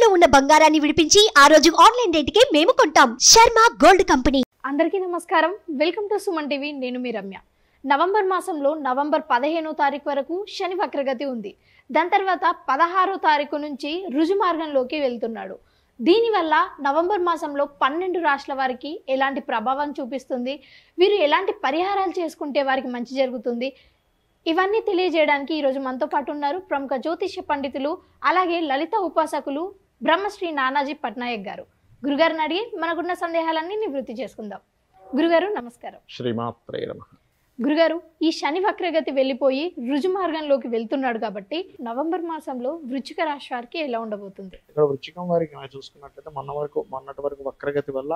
తాకట్టులో ఉన్న బంగారాన్ని విడిపించి ఆ రోజు ఆన్లైన్ రేటుకే మేము కొంటాం. Sharma gold company. అందరికీ నమస్కారం. Welcome to Suman TV. నేను మీ రమ్య. నవంబర్ మాసంలో నవంబర్ 15వ తారీఖు వరకు శని వక్రగతి ఉంది. దాని తర్వాత 16వ తారీఖు నుంచి రుజు మార్గంలోకి వెళ్తున్నాడు. దీనివల్ల నవంబర్ మాసంలో 12 రాష్ట్రాల వారికి ఎలాంటి ప్రభావం చూపిస్తుంది, వీరు ఎలాంటి పరిహారాలు చేసుకుంటే వారికి మంచి జరుగుతుంది, ఇవన్నీ తెలియజేయడానికి ఈరోజు మనతో పాటు ఉన్నారు ప్రముఖ జ్యోతిష్య పండితులు, అలాగే లలిత ఉపాసకులు బ్రహ్మశ్రీ నానాజీ పట్నాయక్ గారు. గురుగారిని అడిగి మనకున్న సందేహాలన్నీ నివృత్తి చేసుకుందాం. గురుగారు నమస్కారం. శ్రీమాత్రే నమః. గురుగారు, ఈ శని వక్రగతి వెళ్ళిపోయి రుజు మార్గంలోకి వెళ్తున్నాడు కాబట్టి నవంబర్ మాసంలో వృశ్చిక రాశి వారికి ఎలా ఉండబోతుంది? ఇక్కడ వృశ్చికం వారికి మనం చూసుకున్నట్లయితే మొన్నటి వరకు వక్రగతి వల్ల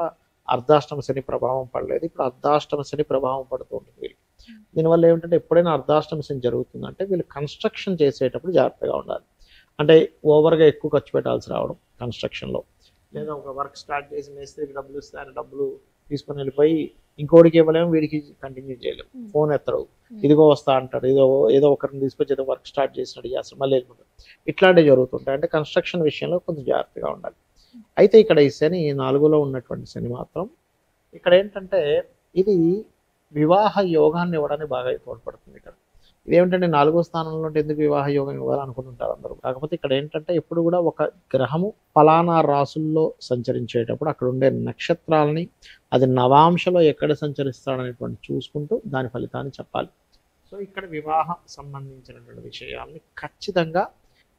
అర్ధాష్టమ శని ప్రభావం పడలేదు. ఇప్పుడు అర్ధాష్టమ శని ప్రభావం పడుతూ ఉంటుంది వీళ్ళకి. దీనివల్ల ఏమిటంటే ఎప్పుడైనా అర్ధాష్టమ శని జరుగుతుందంటే వీళ్ళు కన్స్ట్రక్షన్ చేసేటప్పుడు జాగ్రత్తగా ఉండాలి. అంటే ఓవర్గా ఎక్కువ ఖర్చు పెట్టాల్సి రావడం కన్స్ట్రక్షన్లో, లేదా ఒక వర్క్ స్టార్ట్ చేసి మేస్త్రికి డబ్బులు ఇస్తే ఆయన డబ్బులు తీసుకొని వెళ్ళిపోయి ఇంకోటికి ఇవ్వలేము, వీడికి కంటిన్యూ చేయలేము, ఫోన్ ఎత్తడు, ఇదిగో వస్తా అంటాడు, ఏదో ఒకరిని తీసుకొచ్చి ఏదో వర్క్ స్టార్ట్ చేసినట్టు చేస్తాడు, మళ్ళీ వెళ్ళిపోతాడు. ఇట్లాంటివి జరుగుతుంటాయి. అంటే కన్స్ట్రక్షన్ విషయంలో కొంచెం జాగ్రత్తగా ఉండాలి. అయితే ఇక్కడ ఈ శని 4లో ఉన్నటువంటి శని మాత్రం ఇక్కడ ఏంటంటే ఇది వివాహ యోగాన్ని ఇవ్వడానికి బాగా తోడ్పడుతుంది. ఇక్కడ ఇదేమిటంటే 4వ స్థానంలో ఎందుకు వివాహ యోగం ఇవ్వాలనుకుంటుంటారు అందరూ. కాకపోతే ఇక్కడ ఏంటంటే ఎప్పుడు కూడా ఒక గ్రహము ఫలానా రాసుల్లో సంచరించేటప్పుడు అక్కడ ఉండే నక్షత్రాలని అది నవాంశలో ఎక్కడ సంచరిస్తాడనేటువంటి చూసుకుంటూ దాని ఫలితాన్ని చెప్పాలి. సో ఇక్కడ వివాహం సంబంధించినటువంటి విషయాల్ని ఖచ్చితంగా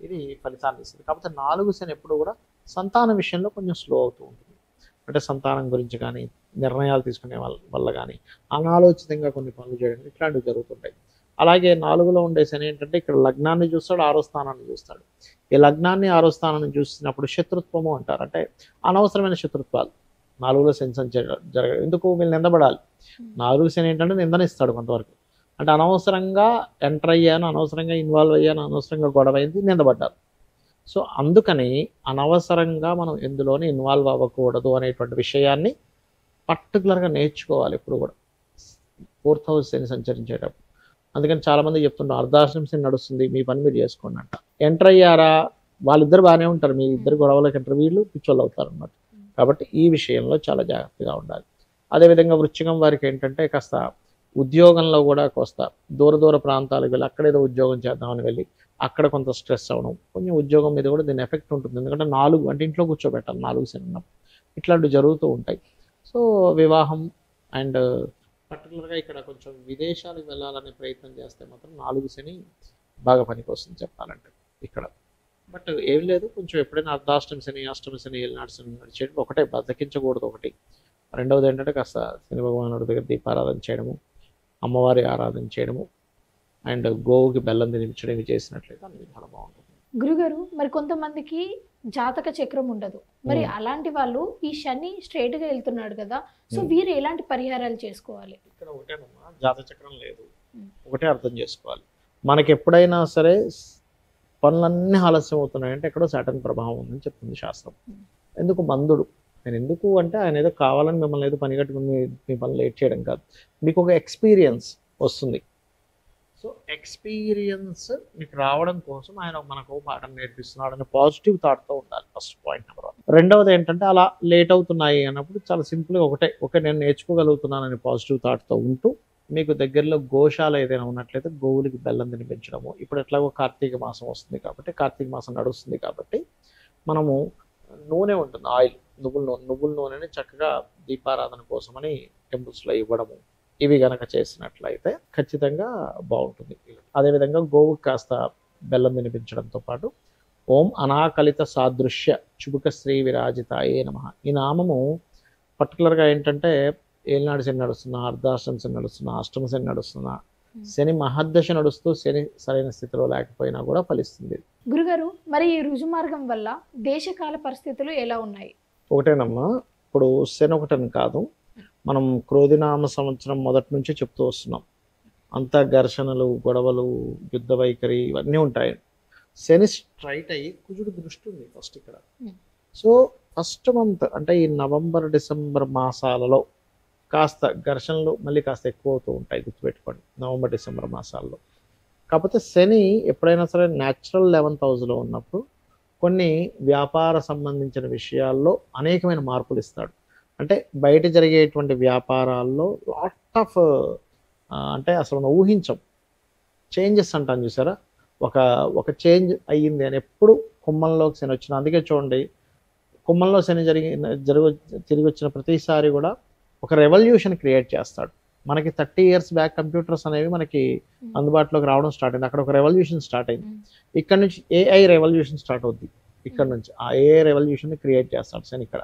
ఇది ఫలితాన్ని ఇస్తుంది. కాకపోతే 4 శని ఎప్పుడు కూడా సంతాన విషయంలో కొంచెం స్లో అవుతూ ఉంటుంది. అంటే సంతానం గురించి కానీ, నిర్ణయాలు తీసుకునే వల్ల కానీ, అనాలోచితంగా కొన్ని పనులు చేయడం ఇట్లాంటివి జరుగుతుంటాయి. అలాగే 4లో ఉండే శని ఏంటంటే ఇక్కడ లగ్నాన్ని చూస్తాడు, 6వ స్థానాన్ని చూస్తాడు. ఈ లగ్నాన్ని 6వ స్థానాన్ని చూసినప్పుడు శత్రుత్వము అంటారు. అంటే అనవసరమైన శత్రుత్వాలు 4లో శని జరగదు. ఎందుకు వీళ్ళు నిందపడాలి? 4 శని ఏంటంటే నిందనిస్తాడు కొంతవరకు. అంటే అనవసరంగా ఎంటర్ అయ్యాను, అనవసరంగా ఇన్వాల్వ్ అయ్యాను, అనవసరంగా గొడవ అయింది, నిందపడ్డారు. సో అందుకని అనవసరంగా మనం ఎందులోనే ఇన్వాల్వ్ అవ్వకూడదు అనేటువంటి విషయాన్ని పర్టికులర్గా నేర్చుకోవాలి ఎప్పుడు కూడా 4th హౌస్ శని సంచరించేటప్పుడు. అందుకని చాలామంది చెప్తుంటారు అర్ధాష్టమ శని నడుస్తుంది, మీ పని మీరు చేసుకోండి అంట. ఎంటర్ అయ్యారా, వాళ్ళిద్దరు బాగానే ఉంటారు, మీ ఇద్దరు గొడవలకు ఎంటర్ వీళ్ళు పిచ్చోళ్ళు అవుతారు అన్నమాట. కాబట్టి ఈ విషయంలో చాలా జాగ్రత్తగా ఉండాలి. అదేవిధంగా వృశ్చికం వారికి ఏంటంటే కాస్త ఉద్యోగంలో కూడా కాస్త దూర ప్రాంతాలకు వెళ్ళి అక్కడేదో ఉద్యోగం చేద్దామని వెళ్ళి అక్కడ కొంత స్ట్రెస్ అవ్వడం, కొంచెం ఉద్యోగం మీద కూడా దీని ఎఫెక్ట్ ఉంటుంది. ఎందుకంటే 4 అంటే ఇంట్లో కూర్చోబెట్టాలి 4 శని ఉన్నప్పుడు. ఇట్లాంటివి జరుగుతూ ఉంటాయి. సో వివాహం అండ్ పర్టికులర్గా ఇక్కడ కొంచెం విదేశాలకు వెళ్ళాలనే ప్రయత్నం చేస్తే మాత్రం 4 శని బాగా పనికి వస్తుంది చెప్పాలంటే ఇక్కడ. బట్ ఏం లేదు, కొంచెం ఎప్పుడైనా అర్ధాష్టమి శని, అష్టమి శని, ఏలినాటి శని నడిచేటప్పుడు ఒకటే బద్దకించకూడదు. ఒకటి. రెండవది ఏంటంటే కాస్త శని భగవానుడి దగ్గర దీపారాధన చేయడము, అమ్మవారి ఆరాధన చేయడము అండ్ గోవుకి బెల్లం తినిపించడం ఇవి చేసినట్లయితే అన్ని చాలా బాగుంటుంది. గురుగారు, మరి కొంతమందికి జాతక చక్రం ఉండదు. మరి అలాంటి వాళ్ళు ఈ శని స్ట్రైట్ గా వెళ్తున్నాడు కదా, సో వీరు ఎలాంటి పరిహారాలు చేసుకోవాలి? ఇక్కడ ఒకటేనమ్మా, జాతక చక్రం లేదు. ఒకటే అర్థం చేసుకోవాలి, మనకి ఎప్పుడైనా సరే పనులన్నీ ఆలస్యం అవుతున్నాయంటే ఎక్కడో సాటర్న్ ప్రభావం ఉందని చెప్తుంది శాస్త్రం. ఎందుకు మందుడు నేను ఎందుకు అంటే ఆయన ఏదో కావాలని మిమ్మల్ని ఏదో పని కట్టుకుని మీ పనులు లేట్ చేయడం కాదు, మీకు ఒక ఎక్స్పీరియన్స్ వస్తుంది. సో ఎక్స్పీరియన్స్ మీకు రావడం కోసం ఆయన మనకు పాఠం నేర్పిస్తున్నాడు అనే పాజిటివ్ థాట్తో ఉండాలి. First point number 1. రెండవది ఏంటంటే అలా లేట్ అవుతున్నాయి అన్నప్పుడు చాలా సింపుల్గా ఒకటే నేను నేర్చుకోగలుగుతున్నాను అనే పాజిటివ్ థాట్తో ఉంటూ మీకు దగ్గరలో గోశాల ఏదైనా ఉన్నట్లయితే గోవులకి బెల్లం తినిపించడము. ఇప్పుడు ఎట్లాగో కార్తీక మాసం వస్తుంది కాబట్టి, కార్తీక మాసం నడుస్తుంది కాబట్టి మనము నూనె ఉంటుంది, ఆయిల్, నువ్వుల నూనెని చక్కగా దీపారాధన కోసమని టెంపుల్స్లో ఇవ్వడము, ఇవి గనక చేసినట్లయితే ఖచ్చితంగా బాగుంటుంది. అదేవిధంగా గోవుకి కాస్త బెల్లం తినిపించడంతో పాటు ఓం అనాకలిత సాదృశ్య చుబుక శ్రీ విరాజితాయే నమః. ఈ నామము పర్టికులర్గా ఏంటంటే ఏలినాడు శని నడుస్తున్నా, అర్ధాష్టమ శని నడుస్తున్నా, అష్టమ శని నడుస్తున్నా, శని మహర్దశ నడుస్తూ శని సరైన స్థితిలో లేకపోయినా కూడా ఫలిస్తుంది. గురుగారు, మరి ఈ రుజు మార్గం వల్ల దేశకాల పరిస్థితులు ఎలా ఉన్నాయి? ఒకటేనమ్మా, ఇప్పుడు శని ఒకటని కాదు, మనం క్రోధినామ సంవత్సరం మొదటి నుంచి చెప్తూ వస్తున్నాం. అంతా ఘర్షణలు, గొడవలు, యుద్ధ వైఖరి ఇవన్నీ ఉంటాయి. శని స్ట్రైట్ అయ్యి కుజుడు దృష్టి ఉంది ఫస్ట్ ఇక్కడ. సో ఫస్ట్ మంత్ అంటే ఈ నవంబర్ డిసెంబర్ మాసాలలో కాస్త ఘర్షణలు మళ్ళీ కాస్త ఎక్కువ అవుతూ ఉంటాయి, గుర్తుపెట్టుకోండి నవంబర్ డిసెంబర్ మాసాల్లో. కాకపోతే శని ఎప్పుడైనా సరే న్యాచురల్ 11th హౌస్లో ఉన్నప్పుడు కొన్ని వ్యాపార సంబంధించిన విషయాల్లో అనేకమైన మార్పులు ఇస్తాడు. అంటే బయట జరిగేటువంటి వ్యాపారాల్లో లాట్ ఆఫ్ అంటే అసలు మనం ఊహించం చేంజెస్ అంటాను చూసారా, ఒక చేంజ్ అయ్యింది అని ఎప్పుడు కుంభంలోకి శని వచ్చిన. అందుకే చూడండి, కుంభంలో శని తిరిగి వచ్చిన ప్రతిసారి కూడా ఒక రెవల్యూషన్ క్రియేట్ చేస్తాడు. మనకి 30 years బ్యాక్ కంప్యూటర్స్ అనేవి మనకి అందుబాటులోకి రావడం స్టార్ట్ అయింది. అక్కడ ఒక రెవల్యూషన్ స్టార్ట్ అయింది. ఇక్కడ నుంచి ఏఐ రెవల్యూషన్ స్టార్ట్ అవుద్ది. ఇక్కడ నుంచి ఆ ఏఐ రెవల్యూషన్ క్రియేట్ చేస్తాడు శని. ఇక్కడ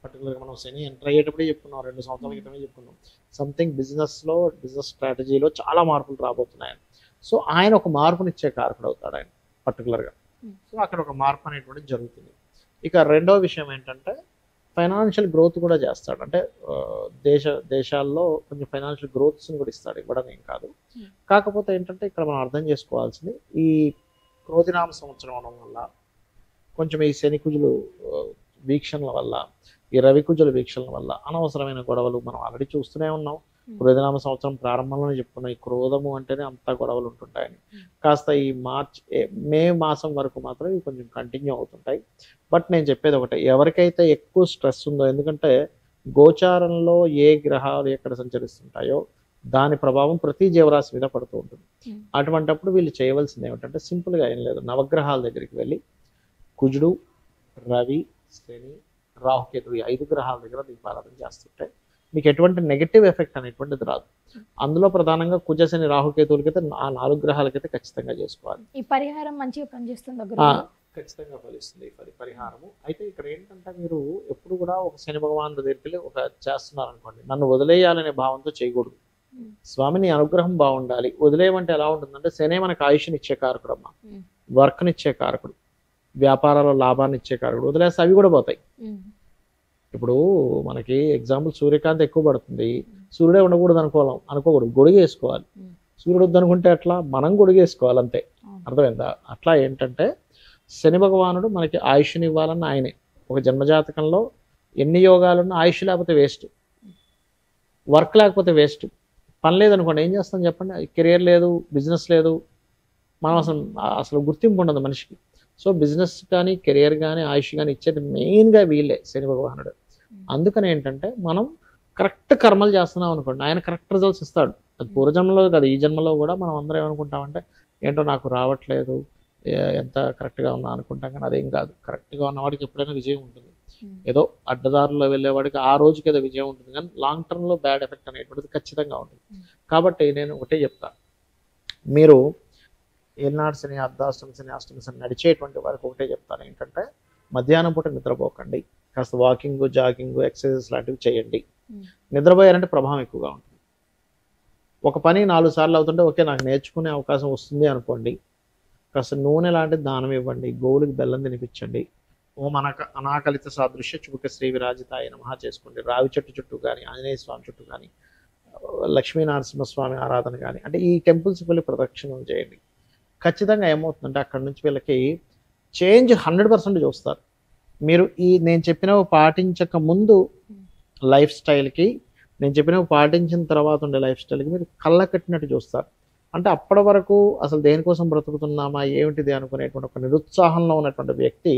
పర్టికులర్గా మనం శని ఎంటర్ అయ్యేటప్పుడే చెప్పుకున్నాం, 2 సంవత్సరాల క్రితమే చెప్పుకున్నాం, సంథింగ్ బిజినెస్ స్ట్రాటజీలో చాలా మార్పులు రాబోతున్నాయి. సో ఆయన ఒక మార్పునిచ్చే కారకుడు అవుతాడు ఆయన పర్టికులర్గా. సో అక్కడ ఒక మార్పు అనేటువంటిది జరుగుతుంది. ఇక రెండో విషయం ఏంటంటే ఫైనాన్షియల్ గ్రోత్ కూడా చేస్తాడు. అంటే దేశాల్లో కొంచెం ఫైనాన్షియల్ గ్రోత్స్ని కూడా ఇస్తాడు, ఇవ్వడం ఏం కాదు. కాకపోతే ఏంటంటే ఇక్కడ మనం అర్థం చేసుకోవాల్సింది, ఈ క్రోధినామ సంవత్సరం అవడం వల్ల, కొంచెం ఈ శనికుజులు వీక్షణల వల్ల, ఈ రవికుజుల వీక్షణల వల్ల అనవసరమైన గొడవలు మనం ఆల్రెడీ చూస్తూనే ఉన్నాం. క్రోధినామ సంవత్సరం ప్రారంభంలోనే చెప్పుకున్నాం, ఈ క్రోధము అంటేనే అంత గొడవలు ఉంటుంటాయని. కాస్త ఈ మే మాసం వరకు మాత్రం ఇవి కొంచెం కంటిన్యూ అవుతుంటాయి. బట్ నేను చెప్పేది ఒకటే, ఎవరికైతే ఎక్కువ స్ట్రెస్ ఉందో, ఎందుకంటే గోచారంలో ఏ గ్రహాలు ఎక్కడ సంచరిస్తుంటాయో దాని ప్రభావం ప్రతి జీవరాశి మీద పడుతూ ఉంటుంది. అటువంటప్పుడు వీళ్ళు చేయవలసింది ఏమిటంటే సింపుల్గా ఏం లేదు, నవగ్రహాల దగ్గరికి వెళ్ళి కుజుడు, రవి, శని, రాహుకేతుడు ఈ 5 గ్రహాల దగ్గర దీపారాధన చేస్తుంటే మీకు ఎటువంటి నెగటివ్ ఎఫెక్ట్ అనేటువంటిది రాదు. అందులో ప్రధానంగా కుజ, శని, రాహుకేతువులకైతే ఆ 4 గ్రహాలకైతే ఖచ్చితంగా చేసుకోవాలి. ఈ పరిహారం మంచిగా పనిచేస్తుంది, ఖచ్చితంగా ఫలిస్తుంది ఈ పరిహారము. అయితే ఇక్కడ ఏంటంటే మీరు ఎప్పుడు కూడా ఒక శని భగవాన్ దగ్గరికి వెళ్ళి ఒక చేస్తున్నారు అనుకోండి, నన్ను వదిలేయాలనే భావంతో చేయకూడదు. స్వామిని అనుగ్రహం బాగుండాలి. వదిలేయమంటే ఎలా ఉంటుందంటే, శనే మనకు ఆయుష్ని ఇచ్చే కారకుడు అమ్మ, వర్క్నిచ్చే కారకుడు, వ్యాపారాల్లో లాభాన్ని ఇచ్చే కారకుడు. వదిలేస్తే అవి కూడా పోతాయి. ఇప్పుడు మనకి ఎగ్జాంపుల్ సూర్యకాంతి ఎక్కువ పడుతుంది, సూర్యుడే ఉండకూడదు అనుకోకూడదు, గొడుగు వేసుకోవాలి. సూర్యుడు వద్దనుకుంటే అట్లా మనం గొడుగు వేసుకోవాలి, అంతే. అర్థమైందా? అట్లా ఏంటంటే శని భగవానుడు మనకి ఆయుష్ని ఇవ్వాలన్న ఆయనే. ఒక జన్మజాతకంలో ఎన్ని యోగాలున్నా ఆయుష్ లేకపోతే వేస్ట్, వర్క్ లేకపోతే వేస్ట్. పని లేదనుకోండి ఏం చేస్తాం చెప్పండి, కెరియర్ లేదు, బిజినెస్ లేదు, మనం అసలు గుర్తింపు ఉండదు మనిషికి. సో బిజినెస్ కానీ కెరియర్ కానీ ఆయుష్ కానీ ఇచ్చేది మెయిన్గా వీళ్ళే, శని భగవానుడు. అందుకని ఏంటంటే మనం కరెక్ట్ కర్మలు చేస్తున్నాం అనుకోండి, ఆయన కరెక్ట్ రిజల్ట్స్ ఇస్తాడు. అది పూర్వజన్మలో కదా, ఈ జన్మలో కూడా మనం అందరం ఏమనుకుంటామంటే ఏంటో నాకు రావట్లేదు, ఎంత కరెక్ట్గా ఉన్నా అనుకుంటాం. కానీ అదేం కాదు, కరెక్ట్గా ఉన్నవాడికి ఎప్పుడైనా విజయం ఉంటుంది. ఏదో అడ్డదారుల్లో వెళ్ళేవాడికి ఆ రోజుకి ఏదో విజయం ఉంటుంది, కానీ లాంగ్ టర్మ్లో బ్యాడ్ ఎఫెక్ట్ అనేటువంటిది ఖచ్చితంగా ఉంటుంది. కాబట్టి నేను ఒకటే చెప్తాను, మీరు ఏనాడు శని, అర్ధాష్టమ శని, అష్టమ శని నడిచేటువంటి వారికి ఒకటే చెప్తాను ఏంటంటే, మధ్యాహ్నం పూట నిద్రపోకండి, కాస్త వాకింగ్, జాగింగ్, ఎక్సర్సైజెస్ లాంటివి చేయండి. నిద్రపోయారంటే ప్రభావం ఎక్కువగా ఉంటుంది. ఒక పని 4 సార్లు అవుతుంటే ఓకే నాకు నేర్చుకునే అవకాశం వస్తుంది అనుకోండి, కాస్త నూనె లాంటిది దానం ఇవ్వండి, గోవులకి బెల్లం తినిపించండి, ఓం అనాకలిత సాదృశ్య చుబుక శ్రీ విరాజితాయ నమః చేసుకోండి. రావి చెట్టు చుట్టూ కానీ, ఆంజనేయ స్వామి చుట్టూ కానీ, లక్ష్మీనరసింహస్వామి ఆరాధన కానీ, అంటే ఈ టెంపుల్స్కి వెళ్ళి ప్రదక్షిణం చేయండి. ఖచ్చితంగా ఏమవుతుందంటే అక్కడ నుంచి వీళ్ళకి చేంజ్ 100% చూస్తారు. మీరు నేను చెప్పినవి పాటించక ముందు లైఫ్ స్టైల్కి, నేను చెప్పినవి పాటించిన తర్వాత ఉండే లైఫ్ స్టైల్కి మీరు కళ్ళ కట్టినట్టు చూస్తారు. అంటే అప్పటి వరకు అసలు దేనికోసం బ్రతుకుతున్నామా ఏమిటిది అనుకునేటువంటి ఒక నిరుత్సాహంలో ఉన్నటువంటి వ్యక్తి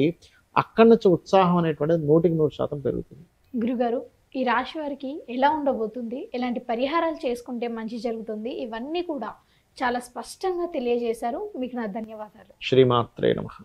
అక్కడి నుంచి ఉత్సాహం అనేటువంటిది 100% పెరుగుతుంది. గురుగారు, ఈ రాశి వారికి ఎలా ఉండబోతుంది, ఎలాంటి పరిహారాలు చేసుకుంటే మంచి జరుగుతుంది, ఇవన్నీ కూడా చాలా స్పష్టంగా తెలియజేశారు. మీకు నా ధన్యవాదాలు. శ్రీమాత్రే నమః.